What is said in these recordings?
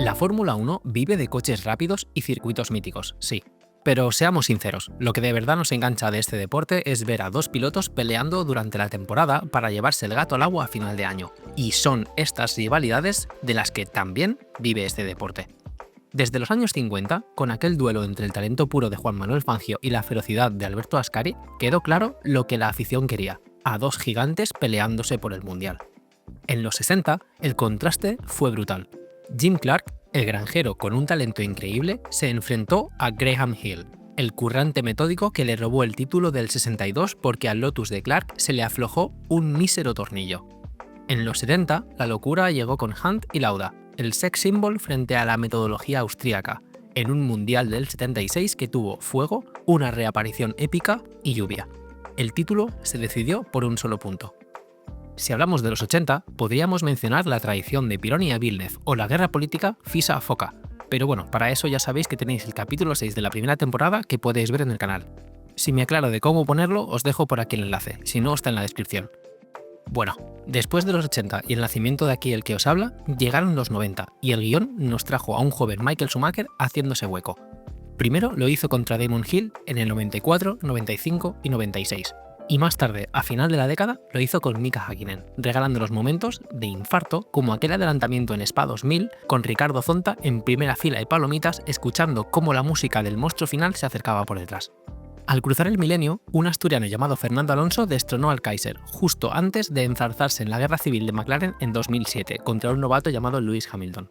La Fórmula 1 vive de coches rápidos y circuitos míticos, sí. Pero seamos sinceros, lo que de verdad nos engancha de este deporte es ver a dos pilotos peleando durante la temporada para llevarse el gato al agua a final de año. Y son estas rivalidades de las que también vive este deporte. Desde los años 50, con aquel duelo entre el talento puro de Juan Manuel Fangio y la ferocidad de Alberto Ascari, quedó claro lo que la afición quería, a dos gigantes peleándose por el mundial. En los 60, el contraste fue brutal. Jim Clark, el granjero con un talento increíble, se enfrentó a Graham Hill, el currante metódico que le robó el título del 62 porque al Lotus de Clark se le aflojó un mísero tornillo. En los 70, la locura llegó con Hunt y Lauda, el sex symbol frente a la metodología austríaca, en un mundial del 76 que tuvo fuego, una reaparición épica y lluvia. El título se decidió por un solo punto. Si hablamos de los 80, podríamos mencionar la traición de Pironi a Villeneuve o la guerra política FISA a Foca, pero bueno, para eso ya sabéis que tenéis el capítulo 6 de la primera temporada que podéis ver en el canal. Si me aclaro de cómo ponerlo, os dejo por aquí el enlace, si no está en la descripción. Bueno, después de los 80 y el nacimiento de aquí el que os habla, llegaron los 90 y el guión nos trajo a un joven Michael Schumacher haciéndose hueco. Primero lo hizo contra Damon Hill en el 94, 95 y 96. Y más tarde, a final de la década, lo hizo con Mika Häkkinen, regalando los momentos de infarto como aquel adelantamiento en Spa 2000 con Ricardo Zonta en primera fila de palomitas escuchando cómo la música del monstruo final se acercaba por detrás. Al cruzar el milenio, un asturiano llamado Fernando Alonso destronó al Kaiser, justo antes de enzarzarse en la guerra civil de McLaren en 2007 contra un novato llamado Lewis Hamilton.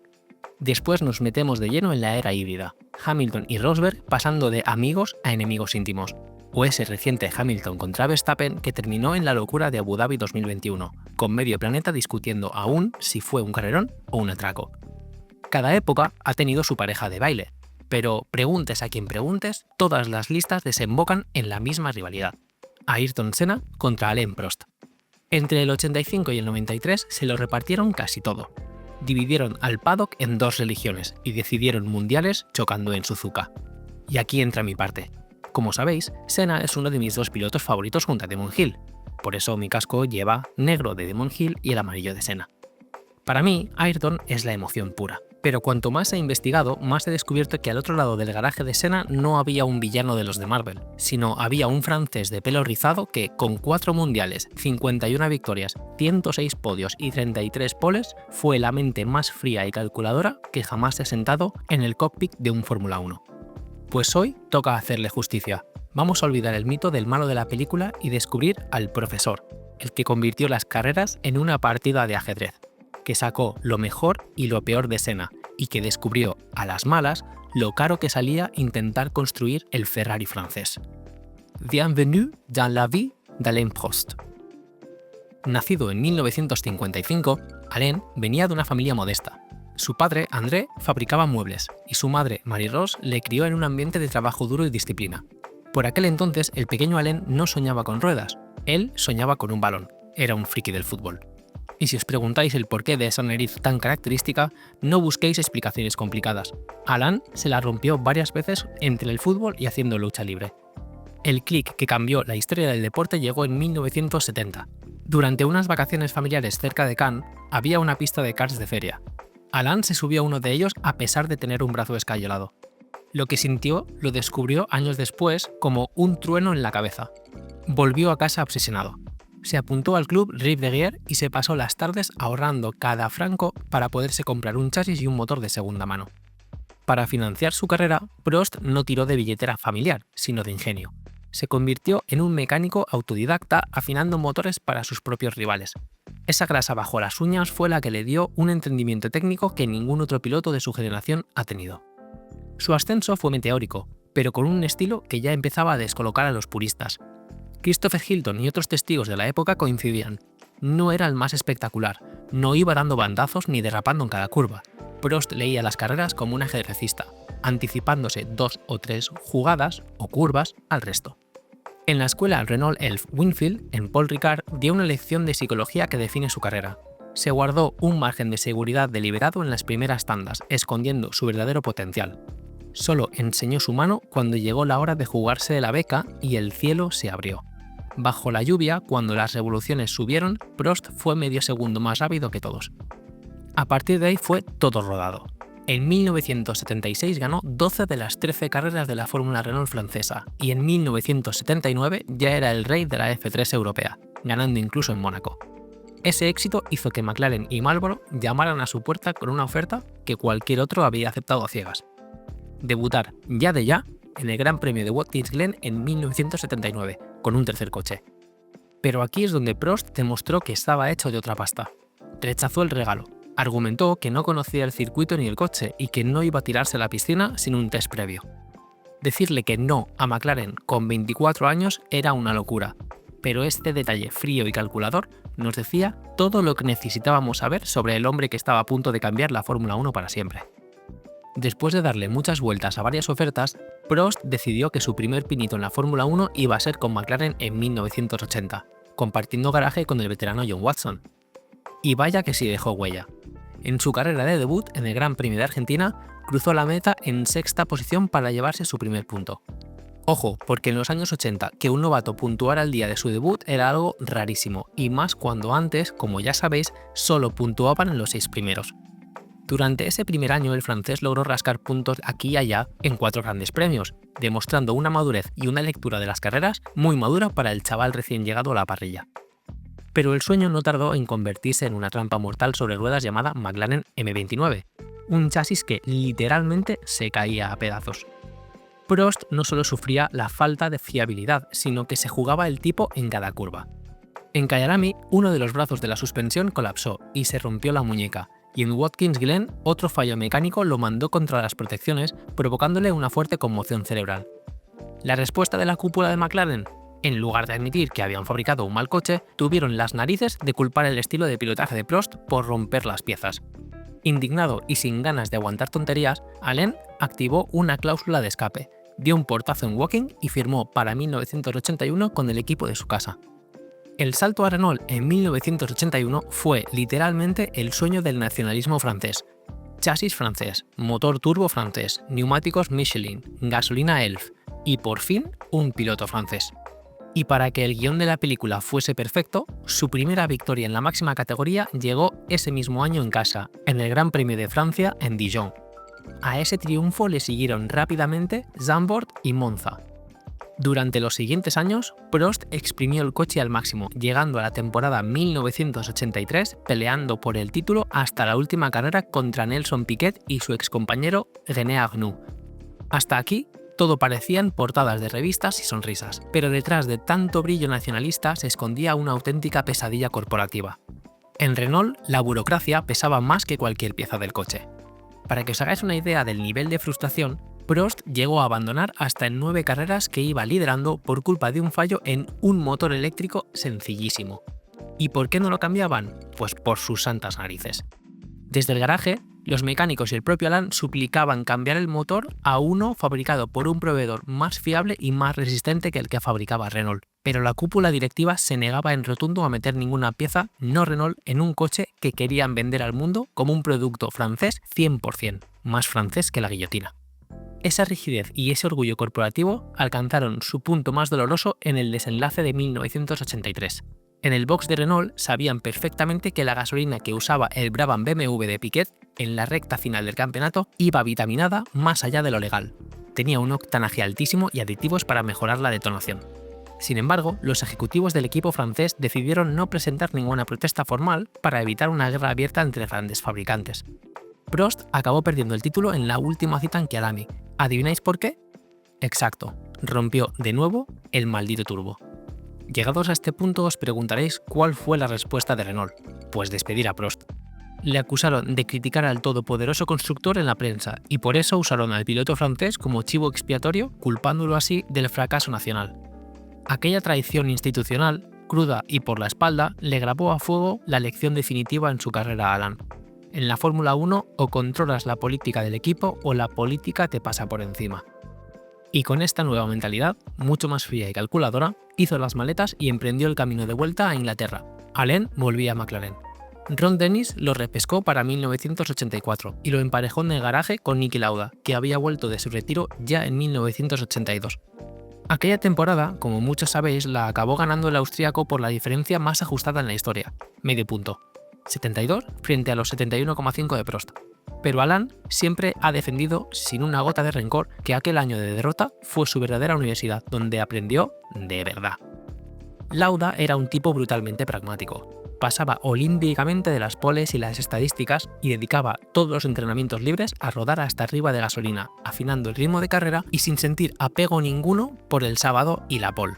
Después nos metemos de lleno en la era híbrida, Hamilton y Rosberg pasando de amigos a enemigos íntimos, o ese reciente Hamilton contra Verstappen que terminó en la locura de Abu Dhabi 2021, con medio planeta discutiendo aún si fue un carrerón o un atraco. Cada época ha tenido su pareja de baile, pero preguntes a quien preguntes, todas las listas desembocan en la misma rivalidad: Ayrton Senna contra Alain Prost. Entre el 85 y el 93 se lo repartieron casi todo. Dividieron al paddock en dos religiones y decidieron mundiales chocando en Suzuka. Y aquí entra mi parte. Como sabéis, Senna es uno de mis dos pilotos favoritos junto a Damon Hill, por eso mi casco lleva negro de Damon Hill y el amarillo de Senna. Para mí, Ayrton es la emoción pura, pero cuanto más he investigado, más he descubierto que al otro lado del garaje de Senna no había un villano de los de Marvel, sino había un francés de pelo rizado que, con 4 mundiales, 51 victorias, 106 podios y 33 poles, fue la mente más fría y calculadora que jamás se ha sentado en el cockpit de un Fórmula 1. Pues hoy toca hacerle justicia. Vamos a olvidar el mito del malo de la película y descubrir al profesor, el que convirtió las carreras en una partida de ajedrez, que sacó lo mejor y lo peor de Senna y que descubrió, a las malas, lo caro que salía intentar construir el Ferrari francés. Bienvenue dans la vie d'Alain Prost. Nacido en 1955, Alain venía de una familia modesta. Su padre, André, fabricaba muebles y su madre, Marie-Rose, le crió en un ambiente de trabajo duro y disciplina. Por aquel entonces, el pequeño Alain no soñaba con ruedas, él soñaba con un balón, era un friki del fútbol. Y si os preguntáis el porqué de esa nariz tan característica, no busquéis explicaciones complicadas. Alain se la rompió varias veces entre el fútbol y haciendo lucha libre. El clic que cambió la historia del deporte llegó en 1970. Durante unas vacaciones familiares cerca de Cannes, había una pista de karts de feria. Alain se subió a uno de ellos a pesar de tener un brazo escayolado. Lo que sintió lo descubrió años después como un trueno en la cabeza. Volvió a casa obsesionado. Se apuntó al club Rive de Gier y se pasó las tardes ahorrando cada franco para poderse comprar un chasis y un motor de segunda mano. Para financiar su carrera, Prost no tiró de billetera familiar, sino de ingenio. Se convirtió en un mecánico autodidacta afinando motores para sus propios rivales. Esa grasa bajo las uñas fue la que le dio un entendimiento técnico que ningún otro piloto de su generación ha tenido. Su ascenso fue meteórico, pero con un estilo que ya empezaba a descolocar a los puristas. Christopher Hilton y otros testigos de la época coincidían. No era el más espectacular, no iba dando bandazos ni derrapando en cada curva. Prost leía las carreras como un ajedrecista, anticipándose 2 o 3 jugadas o curvas al resto. En la escuela Renault Elf Winfield, en Paul Ricard, dio una lección de psicología que define su carrera. Se guardó un margen de seguridad deliberado en las primeras tandas, escondiendo su verdadero potencial. Solo enseñó su mano cuando llegó la hora de jugarse de la beca y el cielo se abrió. Bajo la lluvia, cuando las revoluciones subieron, Prost fue medio segundo más rápido que todos. A partir de ahí fue todo rodado. En 1976 ganó 12 de las 13 carreras de la Fórmula Renault francesa y en 1979 ya era el rey de la F3 europea, ganando incluso en Mónaco. Ese éxito hizo que McLaren y Marlboro llamaran a su puerta con una oferta que cualquier otro había aceptado a ciegas: debutar ya de ya en el Gran Premio de Watkins Glen en 1979, con un tercer coche. Pero aquí es donde Prost demostró que estaba hecho de otra pasta. Rechazó el regalo. Argumentó que no conocía el circuito ni el coche y que no iba a tirarse a la piscina sin un test previo. Decirle que no a McLaren con 24 años era una locura, pero este detalle frío y calculador nos decía todo lo que necesitábamos saber sobre el hombre que estaba a punto de cambiar la Fórmula 1 para siempre. Después de darle muchas vueltas a varias ofertas, Prost decidió que su primer pinito en la Fórmula 1 iba a ser con McLaren en 1980, compartiendo garaje con el veterano John Watson. Y vaya que sí dejó huella. En su carrera de debut en el Gran Premio de Argentina, cruzó la meta en sexta posición para llevarse su primer punto. Ojo, porque en los años 80 que un novato puntuara el día de su debut era algo rarísimo, y más cuando antes, como ya sabéis, solo puntuaban en los 6 primeros. Durante ese primer año el francés logró rascar puntos aquí y allá en 4 grandes premios, demostrando una madurez y una lectura de las carreras muy madura para el chaval recién llegado a la parrilla. Pero el sueño no tardó en convertirse en una trampa mortal sobre ruedas llamada McLaren M29, un chasis que literalmente se caía a pedazos. Prost no solo sufría la falta de fiabilidad, sino que se jugaba el tipo en cada curva. En Kyalami, uno de los brazos de la suspensión colapsó y se rompió la muñeca, y en Watkins Glen otro fallo mecánico lo mandó contra las protecciones, provocándole una fuerte conmoción cerebral. La respuesta de la cúpula de McLaren: en lugar de admitir que habían fabricado un mal coche, tuvieron las narices de culpar el estilo de pilotaje de Prost por romper las piezas. Indignado y sin ganas de aguantar tonterías, Alain activó una cláusula de escape, dio un portazo en Woking y firmó para 1981 con el equipo de su casa. El salto a Renault en 1981 fue literalmente el sueño del nacionalismo francés. Chasis francés, motor turbo francés, neumáticos Michelin, gasolina Elf y por fin un piloto francés. Y para que el guión de la película fuese perfecto, su primera victoria en la máxima categoría llegó ese mismo año en casa, en el Gran Premio de Francia en Dijon. A ese triunfo le siguieron rápidamente Zandvoort y Monza. Durante los siguientes años, Prost exprimió el coche al máximo, llegando a la temporada 1983 peleando por el título hasta la última carrera contra Nelson Piquet y su excompañero René Arnoux. Hasta aquí, todo parecían portadas de revistas y sonrisas, pero detrás de tanto brillo nacionalista se escondía una auténtica pesadilla corporativa. En Renault, la burocracia pesaba más que cualquier pieza del coche. Para que os hagáis una idea del nivel de frustración, Prost llegó a abandonar hasta en 9 carreras que iba liderando por culpa de un fallo en un motor eléctrico sencillísimo. ¿Y por qué no lo cambiaban? Pues por sus santas narices. Desde el garaje, los mecánicos y el propio Alain suplicaban cambiar el motor a uno fabricado por un proveedor más fiable y más resistente que el que fabricaba Renault, pero la cúpula directiva se negaba en rotundo a meter ninguna pieza no Renault en un coche que querían vender al mundo como un producto francés 100%, más francés que la guillotina. Esa rigidez y ese orgullo corporativo alcanzaron su punto más doloroso en el desenlace de 1983. En el box de Renault sabían perfectamente que la gasolina que usaba el Brabham BMW de Piquet en la recta final del campeonato iba vitaminada más allá de lo legal. Tenía un octanaje altísimo y aditivos para mejorar la detonación. Sin embargo, los ejecutivos del equipo francés decidieron no presentar ninguna protesta formal para evitar una guerra abierta entre grandes fabricantes. Prost acabó perdiendo el título en la última cita en Kyalami. ¿Adivináis por qué? Exacto, rompió de nuevo el maldito turbo. Llegados a este punto os preguntaréis cuál fue la respuesta de Renault. Pues despedir a Prost. Le acusaron de criticar al todopoderoso constructor en la prensa y por eso usaron al piloto francés como chivo expiatorio, culpándolo así del fracaso nacional. Aquella traición institucional, cruda y por la espalda, le grabó a fuego la lección definitiva en su carrera a Alain. En la Fórmula 1 o controlas la política del equipo o la política te pasa por encima. Y con esta nueva mentalidad, mucho más fría y calculadora, hizo las maletas y emprendió el camino de vuelta a Inglaterra. Alain volvía a McLaren. Ron Dennis lo repescó para 1984 y lo emparejó en el garaje con Niki Lauda, que había vuelto de su retiro ya en 1982. Aquella temporada, como muchos sabéis, la acabó ganando el austríaco por la diferencia más ajustada en la historia, medio punto, 72 frente a los 71,5 de Prost. Pero Alain siempre ha defendido sin una gota de rencor que aquel año de derrota fue su verdadera universidad, donde aprendió de verdad. Lauda era un tipo brutalmente pragmático. Pasaba olímpicamente de las poles y las estadísticas y dedicaba todos los entrenamientos libres a rodar hasta arriba de gasolina, afinando el ritmo de carrera y sin sentir apego ninguno por el sábado y la pole.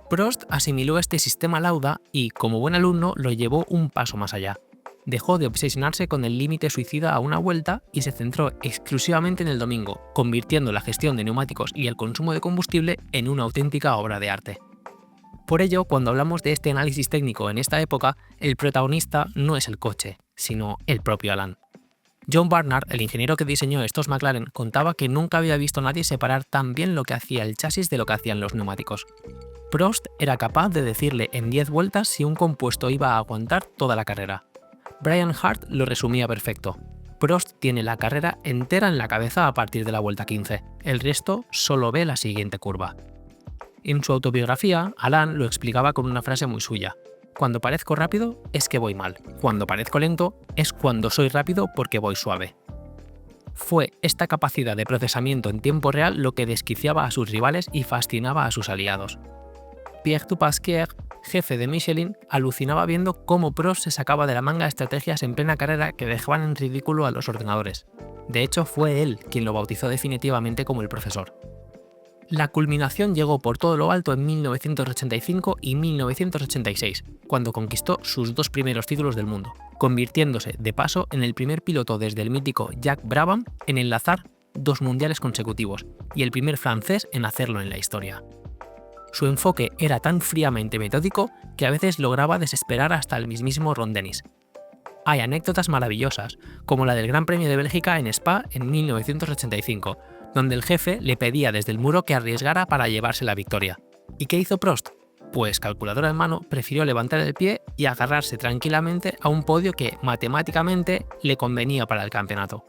Prost asimiló este sistema Lauda y, como buen alumno, lo llevó un paso más allá. Dejó de obsesionarse con el límite suicida a una vuelta y se centró exclusivamente en el domingo, convirtiendo la gestión de neumáticos y el consumo de combustible en una auténtica obra de arte. Por ello, cuando hablamos de este análisis técnico en esta época, el protagonista no es el coche, sino el propio Alain. John Barnard, el ingeniero que diseñó estos McLaren, contaba que nunca había visto a nadie separar tan bien lo que hacía el chasis de lo que hacían los neumáticos. Prost era capaz de decirle en 10 vueltas si un compuesto iba a aguantar toda la carrera. Brian Hart lo resumía perfecto. Prost tiene la carrera entera en la cabeza a partir de la vuelta 15, el resto solo ve la siguiente curva. En su autobiografía, Alain lo explicaba con una frase muy suya: cuando parezco rápido es que voy mal, cuando parezco lento es cuando soy rápido porque voy suave. Fue esta capacidad de procesamiento en tiempo real lo que desquiciaba a sus rivales y fascinaba a sus aliados. Pierre Dupasquier, jefe de Michelin, alucinaba viendo cómo Prost se sacaba de la manga estrategias en plena carrera que dejaban en ridículo a los ordenadores. De hecho, fue él quien lo bautizó definitivamente como el profesor. La culminación llegó por todo lo alto en 1985 y 1986, cuando conquistó sus 2 primeros títulos del mundo, convirtiéndose de paso en el primer piloto desde el mítico Jacques Brabham en enlazar 2 mundiales consecutivos y el primer francés en hacerlo en la historia. Su enfoque era tan fríamente metódico que a veces lograba desesperar hasta el mismísimo Ron Dennis. Hay anécdotas maravillosas, como la del Gran Premio de Bélgica en Spa en 1985, donde el jefe le pedía desde el muro que arriesgara para llevarse la victoria. ¿Y qué hizo Prost? Pues, calculadora en mano, prefirió levantar el pie y agarrarse tranquilamente a un podio que, matemáticamente, le convenía para el campeonato.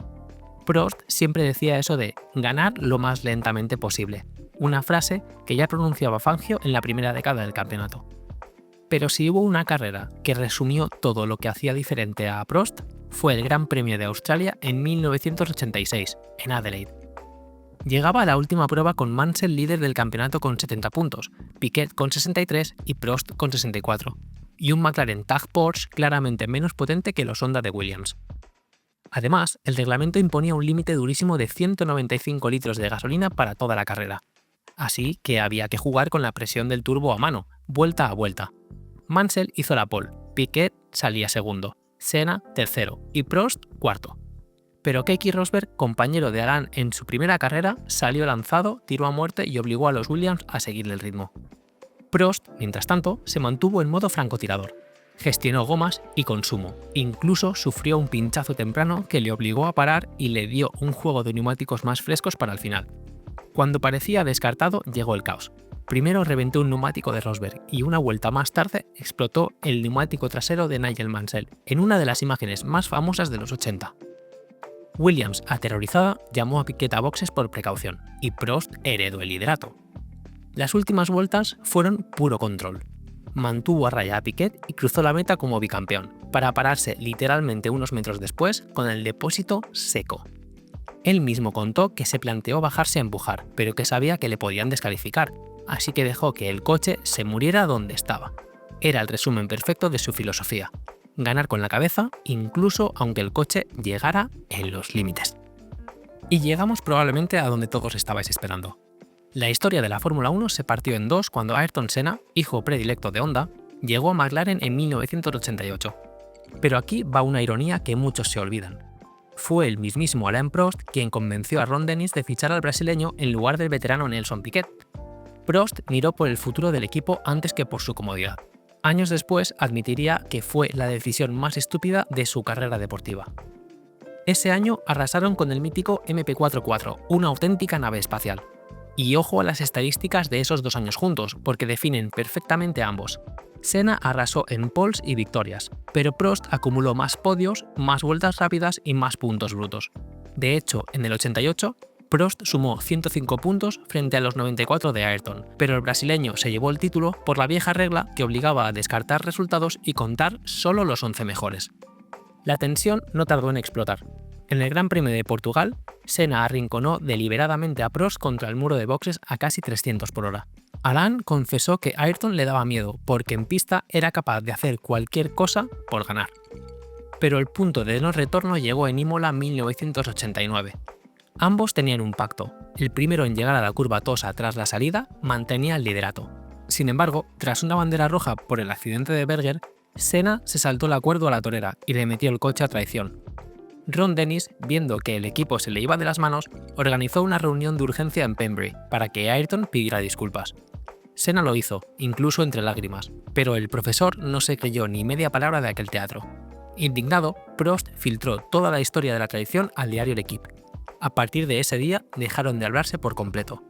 Prost siempre decía eso de ganar lo más lentamente posible, una frase que ya pronunciaba Fangio en la primera década del campeonato. Pero si hubo una carrera que resumió todo lo que hacía diferente a Prost, fue el Gran Premio de Australia en 1986, en Adelaide. Llegaba a la última prueba con Mansell líder del campeonato con 70 puntos, Piquet con 63 y Prost con 64, y un McLaren Tag Porsche claramente menos potente que los Honda de Williams. Además, el reglamento imponía un límite durísimo de 195 litros de gasolina para toda la carrera, así que había que jugar con la presión del turbo a mano, vuelta a vuelta. Mansell hizo la pole, Piquet salía segundo, Senna tercero y Prost cuarto. Pero Keke Rosberg, compañero de Alain en su primera carrera, salió lanzado, tiró a muerte y obligó a los Williams a seguirle el ritmo. Prost, mientras tanto, se mantuvo en modo francotirador. Gestionó gomas y consumo, incluso sufrió un pinchazo temprano que le obligó a parar y le dio un juego de neumáticos más frescos para el final. Cuando parecía descartado, llegó el caos. Primero reventó un neumático de Rosberg y una vuelta más tarde explotó el neumático trasero de Nigel Mansell, en una de las imágenes más famosas de los 80. Williams, aterrorizada, llamó a Piquet a boxes por precaución, y Prost heredó el liderato. Las últimas vueltas fueron puro control. Mantuvo a raya a Piquet y cruzó la meta como bicampeón, para pararse literalmente unos metros después con el depósito seco. Él mismo contó que se planteó bajarse a empujar, pero que sabía que le podían descalificar, así que dejó que el coche se muriera donde estaba. Era el resumen perfecto de su filosofía: ganar con la cabeza, incluso aunque el coche llegara en los límites. Y llegamos probablemente a donde todos estabais esperando. La historia de la Fórmula 1 se partió en dos cuando Ayrton Senna, hijo predilecto de Honda, llegó a McLaren en 1988. Pero aquí va una ironía que muchos se olvidan. Fue el mismísimo Alain Prost quien convenció a Ron Dennis de fichar al brasileño en lugar del veterano Nelson Piquet. Prost miró por el futuro del equipo antes que por su comodidad. Años después admitiría que fue la decisión más estúpida de su carrera deportiva. Ese año arrasaron con el mítico MP44, una auténtica nave espacial. Y ojo a las estadísticas de esos 2 años juntos, porque definen perfectamente a ambos. Senna arrasó en poles y victorias, pero Prost acumuló más podios, más vueltas rápidas y más puntos brutos. De hecho, en el 88, Prost sumó 105 puntos frente a los 94 de Ayrton, pero el brasileño se llevó el título por la vieja regla que obligaba a descartar resultados y contar solo los 11 mejores. La tensión no tardó en explotar. En el Gran Premio de Portugal, Senna arrinconó deliberadamente a Prost contra el muro de boxes a casi 300 por hora. Alain confesó que Ayrton le daba miedo porque en pista era capaz de hacer cualquier cosa por ganar. Pero el punto de no retorno llegó en Imola 1989. Ambos tenían un pacto. El primero en llegar a la curva Tosa tras la salida mantenía el liderato. Sin embargo, tras una bandera roja por el accidente de Berger, Senna se saltó el acuerdo a la torera y le metió el coche a traición. Ron Dennis, viendo que el equipo se le iba de las manos, organizó una reunión de urgencia en Pembrey para que Ayrton pidiera disculpas. Senna lo hizo, incluso entre lágrimas, pero el profesor no se creyó ni media palabra de aquel teatro. Indignado, Prost filtró toda la historia de la traición al diario L'Équipe. A partir de ese día dejaron de hablarse por completo.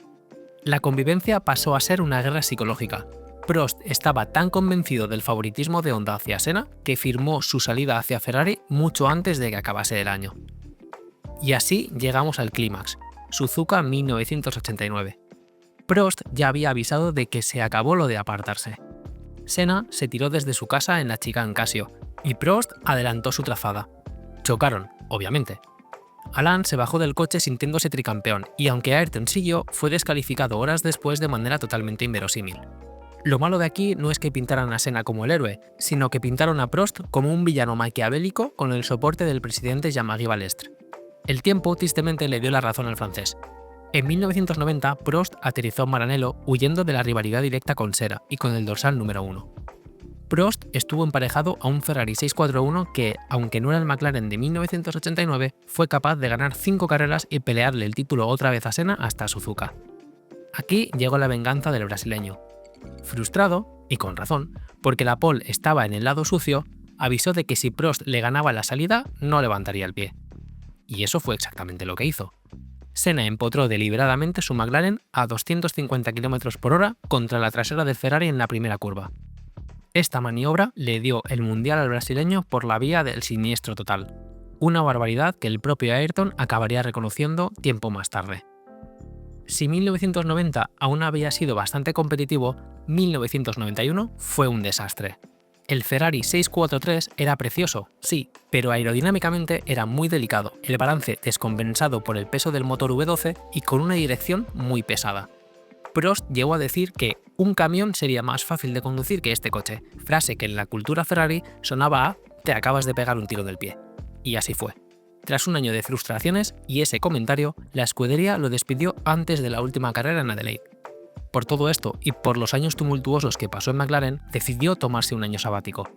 La convivencia pasó a ser una guerra psicológica. Prost estaba tan convencido del favoritismo de Honda hacia Senna que firmó su salida hacia Ferrari mucho antes de que acabase el año. Y así llegamos al clímax, Suzuka 1989. Prost ya había avisado de que se acabó lo de apartarse. Senna se tiró desde su casa en la chicane Casio y Prost adelantó su trazada. Chocaron, obviamente. Alain se bajó del coche sintiéndose tricampeón y aunque Ayrton siguió, fue descalificado horas después de manera totalmente inverosímil. Lo malo de aquí no es que pintaran a Senna como el héroe, sino que pintaron a Prost como un villano maquiavélico con el soporte del presidente Jean-Marie Balestre. El tiempo tristemente le dio la razón al francés. En 1990, Prost aterrizó en Maranello huyendo de la rivalidad directa con Senna y con el dorsal número 1. Prost estuvo emparejado a un Ferrari 641 que, aunque no era el McLaren de 1989, fue capaz de ganar 5 carreras y pelearle el título otra vez a Senna hasta Suzuka. Aquí llegó la venganza del brasileño. Frustrado, y con razón, porque la pole estaba en el lado sucio, avisó de que si Prost le ganaba la salida, no levantaría el pie. Y eso fue exactamente lo que hizo. Senna empotró deliberadamente su McLaren a 250 km por hora contra la trasera del Ferrari en la primera curva. Esta maniobra le dio el mundial al brasileño por la vía del siniestro total, una barbaridad que el propio Ayrton acabaría reconociendo tiempo más tarde. Si 1990 aún había sido bastante competitivo, 1991 fue un desastre. El Ferrari 643 era precioso, sí, pero aerodinámicamente era muy delicado, el balance descompensado por el peso del motor V12 y con una dirección muy pesada. Prost llegó a decir que un camión sería más fácil de conducir que este coche, frase que en la cultura Ferrari sonaba a «te acabas de pegar un tiro del pie». Y así fue. Tras un año de frustraciones y ese comentario, la escudería lo despidió antes de la última carrera en Adelaide. Por todo esto y por los años tumultuosos que pasó en McLaren, decidió tomarse un año sabático.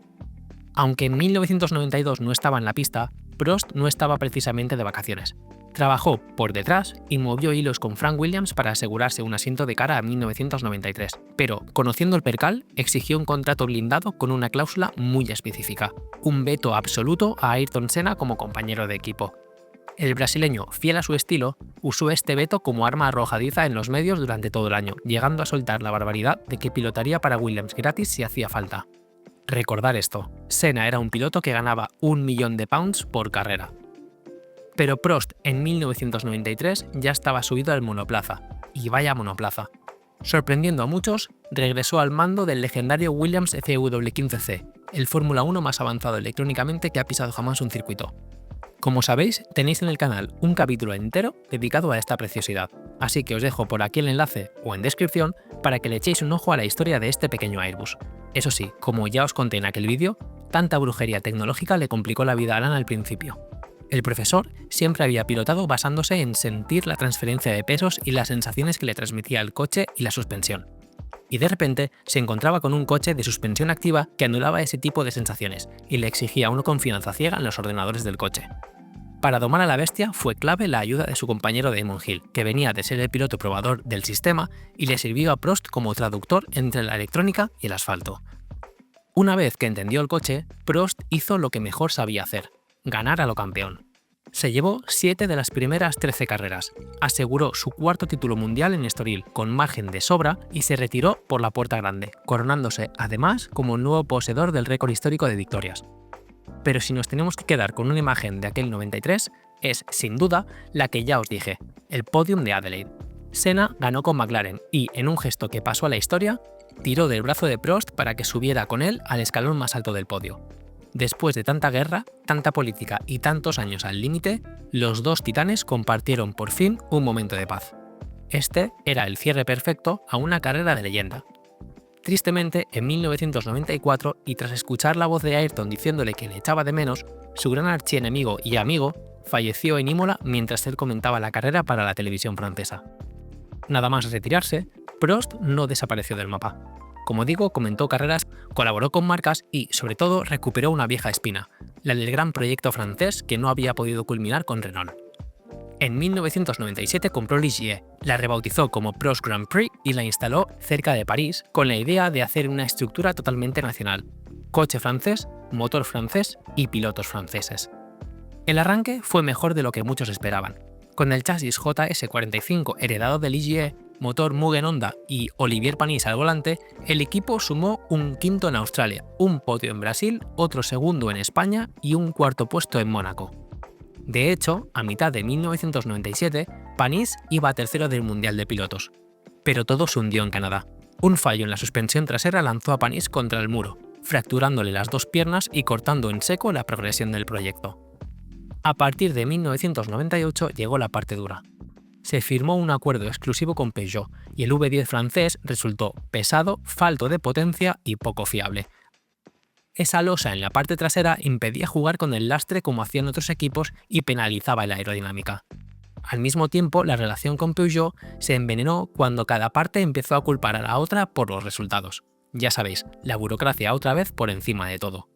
Aunque en 1992 no estaba en la pista, Prost no estaba precisamente de vacaciones. Trabajó por detrás y movió hilos con Frank Williams para asegurarse un asiento de cara a 1993, pero, conociendo el percal, exigió un contrato blindado con una cláusula muy específica, un veto absoluto a Ayrton Senna como compañero de equipo. El brasileño, fiel a su estilo, usó este veto como arma arrojadiza en los medios durante todo el año, llegando a soltar la barbaridad de que pilotaría para Williams gratis si hacía falta. Recordar esto, Senna era un piloto que ganaba £1.000.000 por carrera. Pero Prost en 1993 ya estaba subido al monoplaza, y vaya monoplaza. Sorprendiendo a muchos, regresó al mando del legendario Williams FW15C, el Fórmula 1 más avanzado electrónicamente que ha pisado jamás un circuito. Como sabéis, tenéis en el canal un capítulo entero dedicado a esta preciosidad, así que os dejo por aquí el enlace o en descripción para que le echéis un ojo a la historia de este pequeño Airbus. Eso sí, como ya os conté en aquel vídeo, tanta brujería tecnológica le complicó la vida a Alan al principio. El profesor siempre había pilotado basándose en sentir la transferencia de pesos y las sensaciones que le transmitía el coche y la suspensión. Y de repente se encontraba con un coche de suspensión activa que anulaba ese tipo de sensaciones y le exigía una confianza ciega en los ordenadores del coche. Para domar a la bestia fue clave la ayuda de su compañero Damon Hill, que venía de ser el piloto probador del sistema y le sirvió a Prost como traductor entre la electrónica y el asfalto. Una vez que entendió el coche, Prost hizo lo que mejor sabía hacer: ganar a lo campeón. Se llevó 7 de las primeras 13 carreras, aseguró su cuarto título mundial en Estoril con margen de sobra y se retiró por la puerta grande, coronándose además como el nuevo poseedor del récord histórico de victorias. Pero si nos tenemos que quedar con una imagen de aquel 93, es sin duda la que ya os dije, el podium de Adelaide. Senna ganó con McLaren y, en un gesto que pasó a la historia, tiró del brazo de Prost para que subiera con él al escalón más alto del podio. Después de tanta guerra, tanta política y tantos años al límite, los dos titanes compartieron por fin un momento de paz. Este era el cierre perfecto a una carrera de leyenda. Tristemente, en 1994, y tras escuchar la voz de Ayrton diciéndole que le echaba de menos, su gran archienemigo y amigo falleció en Imola mientras él comentaba la carrera para la televisión francesa. Nada más retirarse, Prost no desapareció del mapa. Como digo, comentó carreras, colaboró con marcas y, sobre todo, recuperó una vieja espina, la del gran proyecto francés que no había podido culminar con Renault. En 1997 compró Ligier, la rebautizó como Prost Grand Prix y la instaló cerca de París con la idea de hacer una estructura totalmente nacional: coche francés, motor francés y pilotos franceses. El arranque fue mejor de lo que muchos esperaban. Con el chasis JS45 heredado de Ligier, motor Mugen Honda y Olivier Panis al volante, el equipo sumó un quinto en Australia, un podio en Brasil, otro segundo en España y un cuarto puesto en Mónaco. De hecho, a mitad de 1997, Panis iba tercero del Mundial de Pilotos. Pero todo se hundió en Canadá. Un fallo en la suspensión trasera lanzó a Panis contra el muro, fracturándole las dos piernas y cortando en seco la progresión del proyecto. A partir de 1998 llegó la parte dura. Se firmó un acuerdo exclusivo con Peugeot y el V10 francés resultó pesado, falto de potencia y poco fiable. Esa losa en la parte trasera impedía jugar con el lastre como hacían otros equipos y penalizaba la aerodinámica. Al mismo tiempo, la relación con Peugeot se envenenó cuando cada parte empezó a culpar a la otra por los resultados. Ya sabéis, la burocracia otra vez por encima de todo.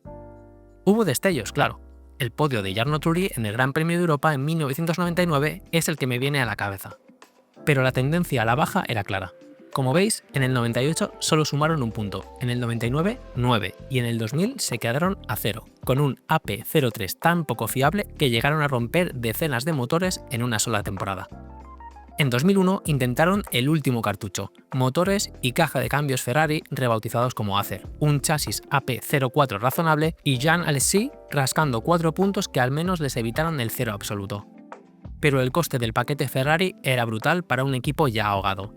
Hubo destellos, claro. El podio de Jarno Trulli en el Gran Premio de Europa en 1999 es el que me viene a la cabeza. Pero la tendencia a la baja era clara. Como veis, en el 98 solo sumaron un punto, en el 99, 9 y en el 2000 se quedaron a 0, con un AP03 tan poco fiable que llegaron a romper decenas de motores en una sola temporada. En 2001 intentaron el último cartucho, motores y caja de cambios Ferrari rebautizados como Acer, un chasis AP04 razonable y Jean Alesi rascando 4 puntos que al menos les evitaron el cero absoluto. Pero el coste del paquete Ferrari era brutal para un equipo ya ahogado.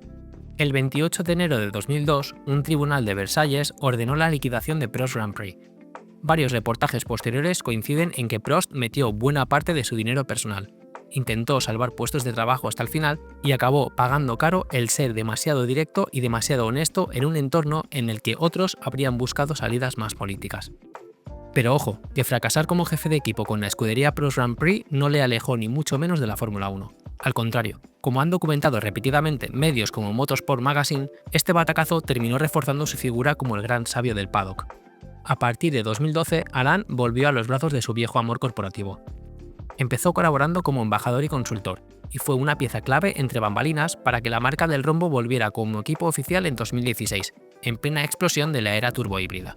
El 28 de enero de 2002, un tribunal de Versalles ordenó la liquidación de Prost Grand Prix. Varios reportajes posteriores coinciden en que Prost metió buena parte de su dinero personal, intentó salvar puestos de trabajo hasta el final y acabó pagando caro el ser demasiado directo y demasiado honesto en un entorno en el que otros habrían buscado salidas más políticas. Pero ojo, que fracasar como jefe de equipo con la escudería Prost Grand Prix no le alejó ni mucho menos de la Fórmula 1. Al contrario, como han documentado repetidamente medios como Motorsport Magazine, este batacazo terminó reforzando su figura como el gran sabio del paddock. A partir de 2012, Alain volvió a los brazos de su viejo amor corporativo. Empezó colaborando como embajador y consultor, y fue una pieza clave entre bambalinas para que la marca del rombo volviera como equipo oficial en 2016, en plena explosión de la era turbohíbrida.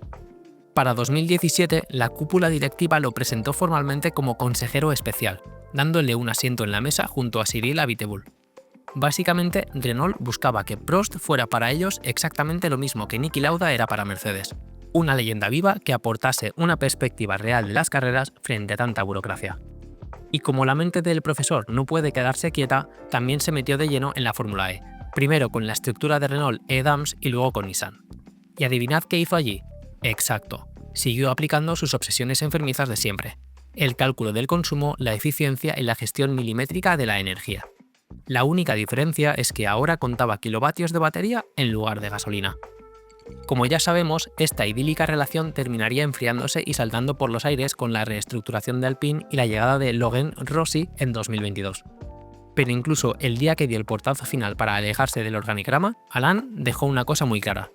Para 2017, la cúpula directiva lo presentó formalmente como consejero especial, dándole un asiento en la mesa junto a Cyril Abiteboul. Básicamente, Renault buscaba que Prost fuera para ellos exactamente lo mismo que Niki Lauda era para Mercedes, una leyenda viva que aportase una perspectiva real de las carreras frente a tanta burocracia. Y como la mente del profesor no puede quedarse quieta, también se metió de lleno en la Fórmula E, primero con la estructura de Renault E-Dams y luego con Nissan. ¿Y adivinad qué hizo allí? Exacto, siguió aplicando sus obsesiones enfermizas de siempre: el cálculo del consumo, la eficiencia y la gestión milimétrica de la energía. La única diferencia es que ahora contaba kilovatios de batería en lugar de gasolina. Como ya sabemos, esta idílica relación terminaría enfriándose y saltando por los aires con la reestructuración de Alpine y la llegada de Logan Rossi en 2022. Pero incluso el día que dio el portazo final para alejarse del organigrama, Alain dejó una cosa muy clara: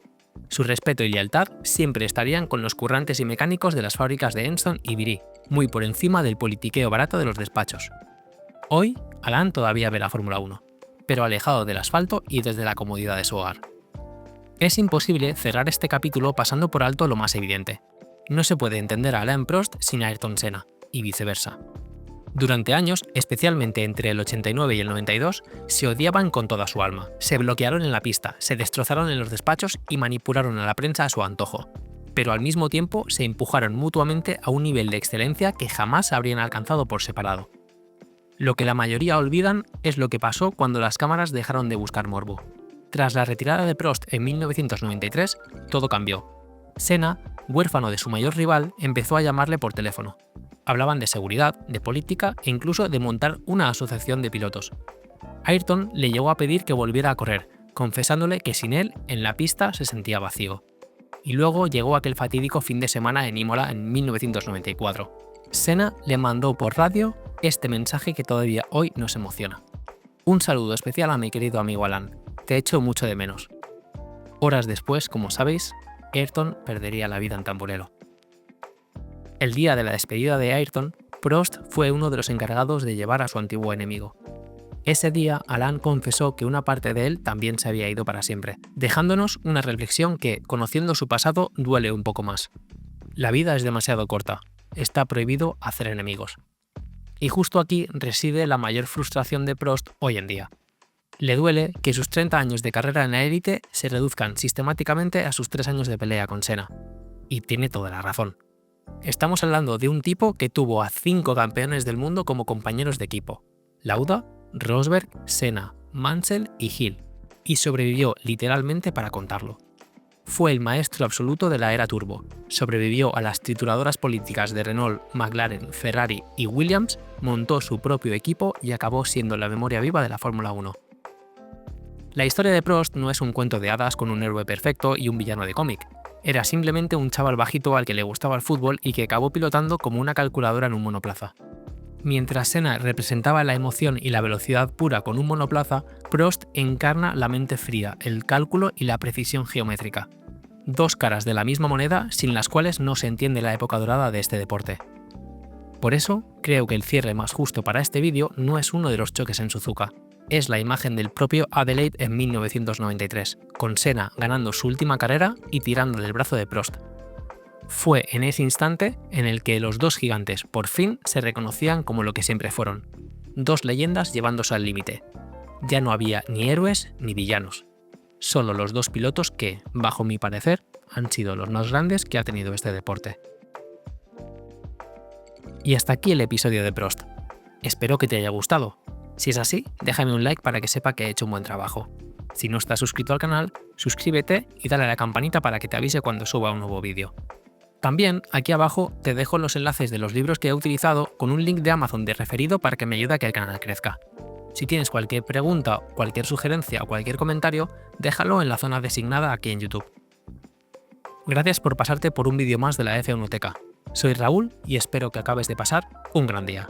su respeto y lealtad siempre estarían con los currantes y mecánicos de las fábricas de Enston y Viry, muy por encima del politiqueo barato de los despachos. Hoy, Alain todavía ve la Fórmula 1, pero alejado del asfalto y desde la comodidad de su hogar. Es imposible cerrar este capítulo pasando por alto lo más evidente. No se puede entender a Alain Prost sin Ayrton Senna, y viceversa. Durante años, especialmente entre el 89 y el 92, se odiaban con toda su alma, se bloquearon en la pista, se destrozaron en los despachos y manipularon a la prensa a su antojo. Pero al mismo tiempo se empujaron mutuamente a un nivel de excelencia que jamás habrían alcanzado por separado. Lo que la mayoría olvidan es lo que pasó cuando las cámaras dejaron de buscar morbo. Tras la retirada de Prost en 1993, todo cambió. Senna, huérfano de su mayor rival, empezó a llamarle por teléfono. Hablaban de seguridad, de política e incluso de montar una asociación de pilotos. Ayrton le llegó a pedir que volviera a correr, confesándole que sin él en la pista se sentía vacío. Y luego llegó aquel fatídico fin de semana en Imola en 1994. Senna le mandó por radio este mensaje que todavía hoy nos emociona. Un saludo especial a mi querido amigo Alan, te echo mucho de menos. Horas después, como sabéis, Ayrton perdería la vida en Tamburello. El día de la despedida de Ayrton, Prost fue uno de los encargados de llevar a su antiguo enemigo. Ese día, Alain confesó que una parte de él también se había ido para siempre, dejándonos una reflexión que, conociendo su pasado, duele un poco más. La vida es demasiado corta, está prohibido hacer enemigos. Y justo aquí reside la mayor frustración de Prost hoy en día. Le duele que sus 30 años de carrera en la élite se reduzcan sistemáticamente a sus 3 años de pelea con Senna. Y tiene toda la razón. Estamos hablando de un tipo que tuvo a 5 campeones del mundo como compañeros de equipo: Lauda, Rosberg, Senna, Mansell y Hill, y sobrevivió literalmente para contarlo. Fue el maestro absoluto de la era turbo, sobrevivió a las trituradoras políticas de Renault, McLaren, Ferrari y Williams, montó su propio equipo y acabó siendo la memoria viva de la Fórmula 1. La historia de Prost no es un cuento de hadas con un héroe perfecto y un villano de cómic. Era simplemente un chaval bajito al que le gustaba el fútbol y que acabó pilotando como una calculadora en un monoplaza. Mientras Senna representaba la emoción y la velocidad pura con un monoplaza, Prost encarna la mente fría, el cálculo y la precisión geométrica. Dos caras de la misma moneda sin las cuales no se entiende la época dorada de este deporte. Por eso, creo que el cierre más justo para este vídeo no es uno de los choques en Suzuka. Es la imagen del propio Adelaide en 1993, con Senna ganando su última carrera y tirando del brazo de Prost. Fue en ese instante en el que los dos gigantes por fin se reconocían como lo que siempre fueron: dos leyendas llevándose al límite. Ya no había ni héroes ni villanos, solo los dos pilotos que, bajo mi parecer, han sido los más grandes que ha tenido este deporte. Y hasta aquí el episodio de Prost. Espero que te haya gustado. Si es así, déjame un like para que sepa que he hecho un buen trabajo. Si no estás suscrito al canal, suscríbete y dale a la campanita para que te avise cuando suba un nuevo vídeo. También, aquí abajo, te dejo los enlaces de los libros que he utilizado con un link de Amazon de referido para que me ayude a que el canal crezca. Si tienes cualquier pregunta, cualquier sugerencia o cualquier comentario, déjalo en la zona designada aquí en YouTube. Gracias por pasarte por un vídeo más de la F1 Teca. Soy Raúl y espero que acabes de pasar un gran día.